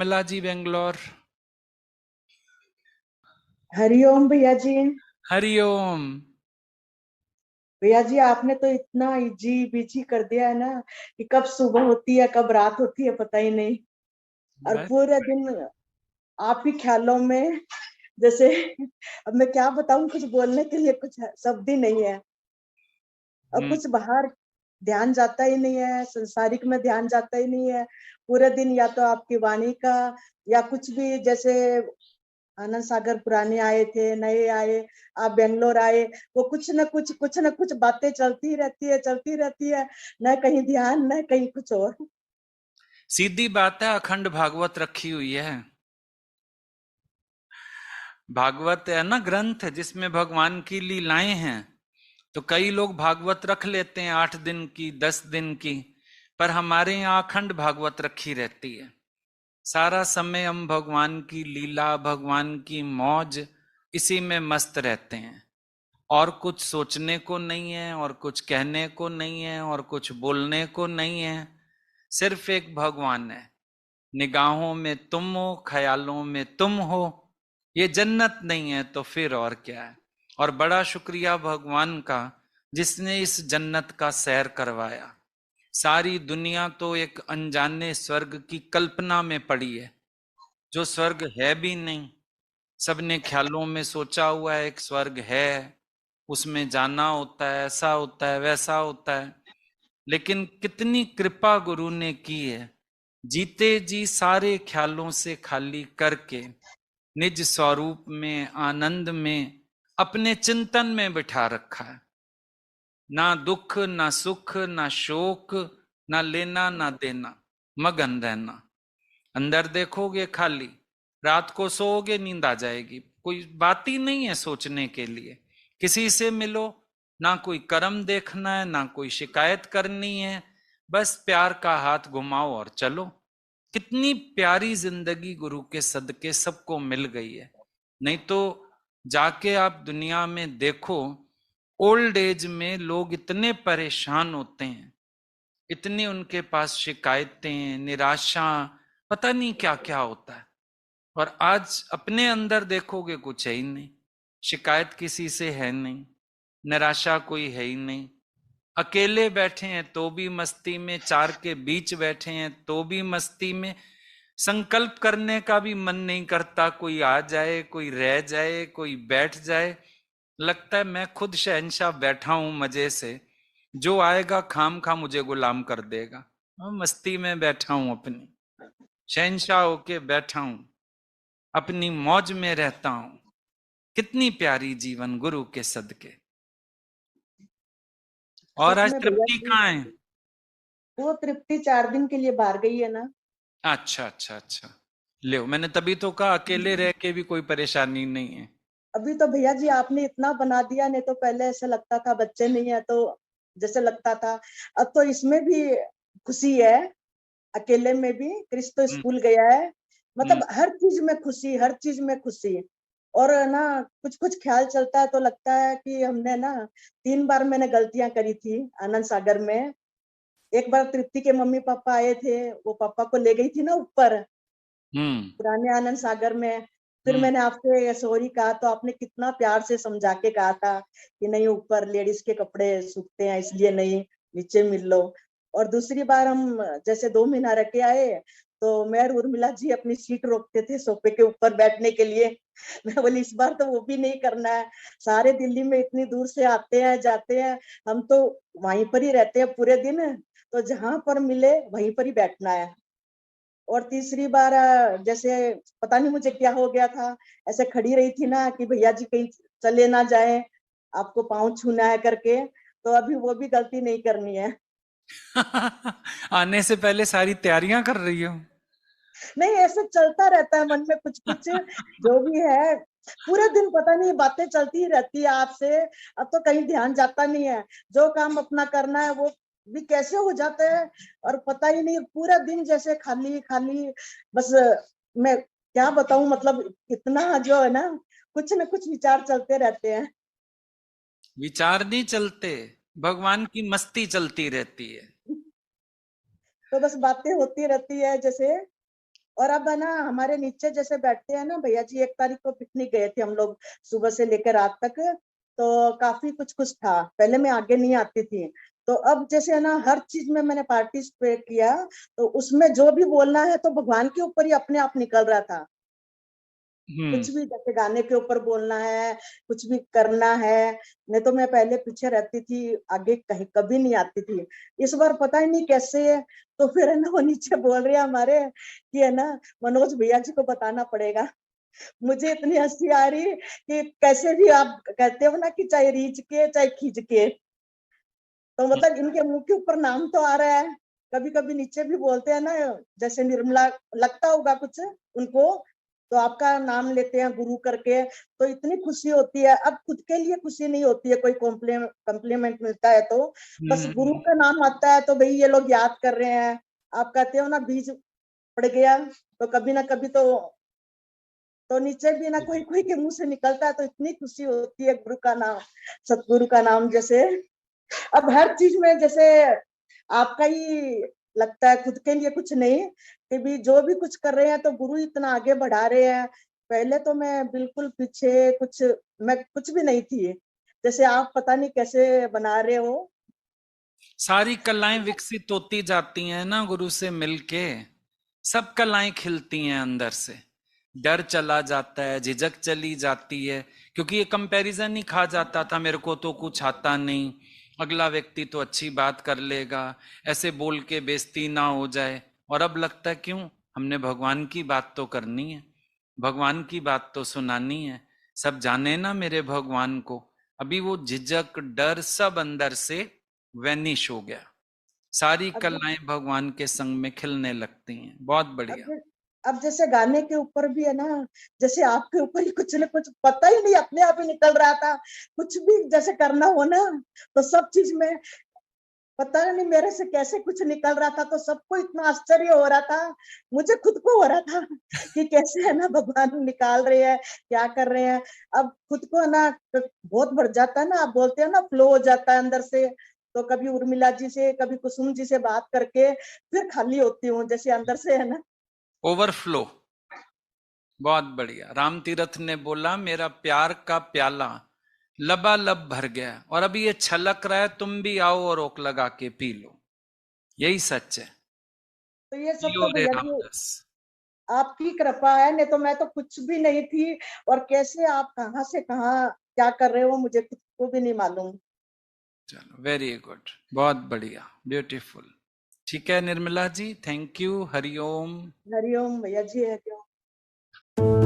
उर्मिला जी बेंगलोर। हरिओम भैया जी। हरिओम। भैया जी आपने तो इतना इजी बिजी कर दिया है ना कि कब सुबह होती है कब रात होती है पता ही नहीं। और बस। पूरे दिन आप ही ख्यालों में जैसे अब मैं क्या बताऊं, कुछ बोलने के लिए कुछ शब्द ही नहीं है। और हम्म। कुछ बाहर ध्यान जाता ही नहीं है, संसारिक में ध्यान जाता ही नहीं है। पूरे दिन या तो आपकी वाणी का या कुछ भी, जैसे आनंद सागर पुराने आए थे, नए आए, आप बेंगलोर आए, वो कुछ न कुछ बातें चलती रहती है, चलती रहती है। न कहीं ध्यान न कहीं कुछ और। सीधी बात है, अखंड भागवत रखी हुई है। भागवत है ना ग्रंथ जिसमें भगवान की लीलाएं हैं। तो कई लोग भागवत रख लेते हैं 8 दिन की, 10 दिन की। पर हमारे यहाँ अखंड भागवत रखी रहती है। सारा समय हम भगवान की लीला, भगवान की मौज, इसी में मस्त रहते हैं। और कुछ सोचने को नहीं है, और कुछ कहने को नहीं है, और कुछ बोलने को नहीं है। सिर्फ एक भगवान है। निगाहों में तुम हो, ख्यालों में तुम हो। ये जन्नत नहीं है तो फिर और क्या है। और बड़ा शुक्रिया भगवान का, जिसने इस जन्नत का सैर करवाया। सारी दुनिया तो एक अनजाने स्वर्ग की कल्पना में पड़ी है, जो स्वर्ग है भी नहीं। सबने ख्यालों में सोचा हुआ है एक स्वर्ग है, उसमें जाना होता है, ऐसा होता है, वैसा होता है। लेकिन कितनी कृपा गुरु ने की है, जीते जी सारे ख्यालों से खाली करके निज स्वरूप में, आनंद में, अपने चिंतन में बिठा रखा है। ना दुख, ना सुख, ना शोक, ना लेना ना देना, मगन रहना। अंदर देखोगे खाली, रात को सोओगे नींद आ जाएगी, कोई बात ही नहीं है सोचने के लिए। किसी से मिलो, ना कोई कर्म देखना है, ना कोई शिकायत करनी है। बस प्यार का हाथ घुमाओ और चलो। कितनी प्यारी जिंदगी गुरु के सदके सबको मिल गई है। नहीं तो जाके आप दुनिया में देखो, ओल्ड एज में लोग इतने परेशान होते हैं, इतनी उनके पास शिकायतें, निराशा, पता नहीं क्या क्या होता है। और आज अपने अंदर देखोगे कुछ है ही नहीं। शिकायत किसी से है नहीं, निराशा कोई है ही नहीं। अकेले बैठे हैं तो भी मस्ती में, चार के बीच बैठे हैं तो भी मस्ती में। संकल्प करने का भी मन नहीं करता, कोई आ जाए, कोई रह जाए, कोई बैठ जाए। लगता है मैं खुद शहंशाह बैठा हूं मजे से, जो आएगा खाम खा मुझे गुलाम कर देगा। मैं मस्ती में बैठा हूं, अपनी शहंशाह होके बैठा हूं, अपनी मौज में रहता हूं। कितनी प्यारी जीवन गुरु के सदके। और सच आज में भैया तृप्ति जी, कहाँ है? वो तृप्ति 4 दिन के लिए बाहर गई है ना। अच्छा अच्छा अच्छा। ले, मैंने तभी तो कहा अकेले रह के भी कोई परेशानी नहीं है। अभी तो भैया जी आपने इतना बना दिया, नहीं तो पहले ऐसा लगता था बच्चे नहीं है तो जैसे लगता था। अब तो इसमें भी खुशी है, अकेले में भी। क्रिस तो हम्म। स्कूल गया है, हम्म। मतलब हर चीज में खुशी, हर चीज में खुशी। और ना कुछ कुछ ख्याल चलता है तो लगता है कि हमने ना 3 बार मैंने गलतियां करी थी आनंद सागर में। एक बार तृप्ति के मम्मी पापा आए थे, वो पापा को ले गई थी ना ऊपर हम्म। पुराने आनंद सागर में। फिर हम्म। मैंने आपसे सॉरी कहा तो आपने कितना प्यार से समझा के कहा था कि नहीं, ऊपर लेडीज के कपड़े सूखते हैं इसलिए नहीं, नीचे मिल लो। और दूसरी बार हम जैसे 2 महीना रह के आए तो मैं और उर्मिला जी अपनी सीट रोकते थे सोफे के ऊपर बैठने के लिए। मैं बोली इस बार तो वो भी नहीं करना है। सारे दिल्ली में इतनी दूर से आते हैं जाते हैं, हम तो वहीं पर ही रहते हैं पूरे दिन, तो जहां पर मिले वहीं पर ही बैठना है। और तीसरी बार जैसे पता नहीं मुझे क्या हो गया था, ऐसे खड़ी रही थी ना कि भैया जी कहीं चले ना जाए, आपको पाँव छूना है करके, तो अभी वो भी गलती नहीं करनी है। आने से पहले सारी तैयारियां कर रही हो। नहीं, ऐसे चलता रहता है मन में कुछ कुछ जो भी है। पूरे दिन पता नहीं बातें चलती ही रहती है आपसे। अब तो कहीं ध्यान जाता नहीं है, जो काम अपना करना है वो भी कैसे हो जाता है। और पता ही नहीं, पूरा दिन जैसे खाली खाली बस। मैं क्या बताऊं, मतलब इतना जो है ना, कुछ न कुछ विचार चलते रहते हैं। विचार नहीं चलते, भगवान की मस्ती चलती रहती है। तो बस बातें होती रहती है जैसे। और अब है ना हमारे नीचे जैसे बैठते हैं ना भैया जी, 1 तारीख को पिकनिक गए थे हम लोग सुबह से लेकर रात तक, तो काफी कुछ कुछ था, पहले मैं आगे नहीं आती थी, तो अब जैसे है ना हर चीज में मैंने पार्टिसिपेट किया, तो उसमें जो भी बोलना है तो भगवान के ऊपर ही अपने आप निकल रहा था। कुछ भी जैसे गाने के ऊपर बोलना है, कुछ भी करना है, नहीं तो मैं पहले पीछे रहती थी, आगे कहीं कभी नहीं आती थी। इस बार पता ही नहीं कैसे है, तो फिर है ना वो नीचे बोल रहे हैं हमारे कि है ना मनोज भैया जी को बताना पड़ेगा। मुझे इतनी हंसी आ रही कि कैसे भी आप कहते हो ना कि चाहे रीच के चाहे खींच के, तो मतलब इनके मुंह के ऊपर नाम तो आ रहा है। कभी कभी नीचे भी बोलते हैं ना, जैसे निर्मला लगता होगा कुछ उनको, तो आपका नाम लेते हैं गुरु करके, तो इतनी खुशी होती है। अब खुद के लिए खुशी नहीं होती है, कोई कॉम्प्लीमेंट मिलता है तो बस गुरु का नाम आता है तो भाई ये लोग याद कर रहे हैं। आप कहते हो ना बीज पड़ गया, तो कभी ना कभी तो नीचे भी ना कोई कोई के मुंह से निकलता है, तो इतनी खुशी होती है गुरु का नाम, सतगुरु का नाम। जैसे अब हर चीज में जैसे आपका ही लगता है, खुद के लिए कुछ नहीं, कि भी जो भी कुछ कर रहे हैं तो गुरु इतना आगे बढ़ा रहे हैं। पहले तो मैं बिल्कुल पीछे कुछ, मैं कुछ भी नहीं थी, जैसे आप पता नहीं कैसे बना रहे हो। सारी कलाएं विकसित होती जाती हैं ना गुरु से मिलके, सब कलाएं खिलती हैं अंदर से, डर चला जाता है, झिझक चली जाती है, क्योंकि ये कंपैरिजन ही खा जाता था, मेरे को तो कुछ आता नहीं, अगला व्यक्ति तो अच्छी बात कर लेगा, ऐसे बोल के बेइज्जती ना हो जाए। और अब लगता है क्यों, हमने भगवान की बात तो करनी है, भगवान की बात तो सुनानी है, सब जाने ना मेरे भगवान को। अभी वो झिझक डर सब अंदर से वैनिश हो गया, सारी अब कलाएं भगवान के संग में खिलने लगती हैं। बहुत बढ़िया। अब अब जैसे गाने के ऊपर भी है ना, जैसे आपके ऊपर ही कुछ ना कुछ पता ही नहीं अपने आप ही निकल रहा था। कुछ भी जैसे करना हो ना, तो सब चीज में पता नहीं मेरे से कैसे कुछ निकल रहा था, तो सबको इतना आश्चर्य हो रहा था, मुझे खुद को हो रहा था कि कैसे है ना भगवान निकाल रहे हैं, क्या कर रहे हैं। अब खुद को है ना बहुत बढ़ जाता है ना, आप बोलते हो ना फ्लो हो जाता है अंदर से, तो कभी उर्मिला जी से कभी कुसुम जी से बात करके फिर खाली होती हूँ जैसे अंदर से है ना। ओवरफ्लो। बहुत बढ़िया। राम तीरथ ने बोला मेरा प्यार का प्याला लबालब भर गया, और अभी ये छलक रहा है, तुम भी आओ और रोक लगा के पी लो। यही सच है। तो ये सब पियो तो रे भैया जी रामदास। आपकी कृपा है, नहीं तो मैं तो कुछ भी नहीं थी। और कैसे आप कहाँ से कहाँ क्या कर रहे हो मुझे खुद को भी नहीं मालूम। चलो, वेरी गुड, बहुत बढ़िया, ब्यूटीफुल। ठीक है निर्मला जी, थैंक यू, हरिओम। हरिओम भैया जी, हरिओम।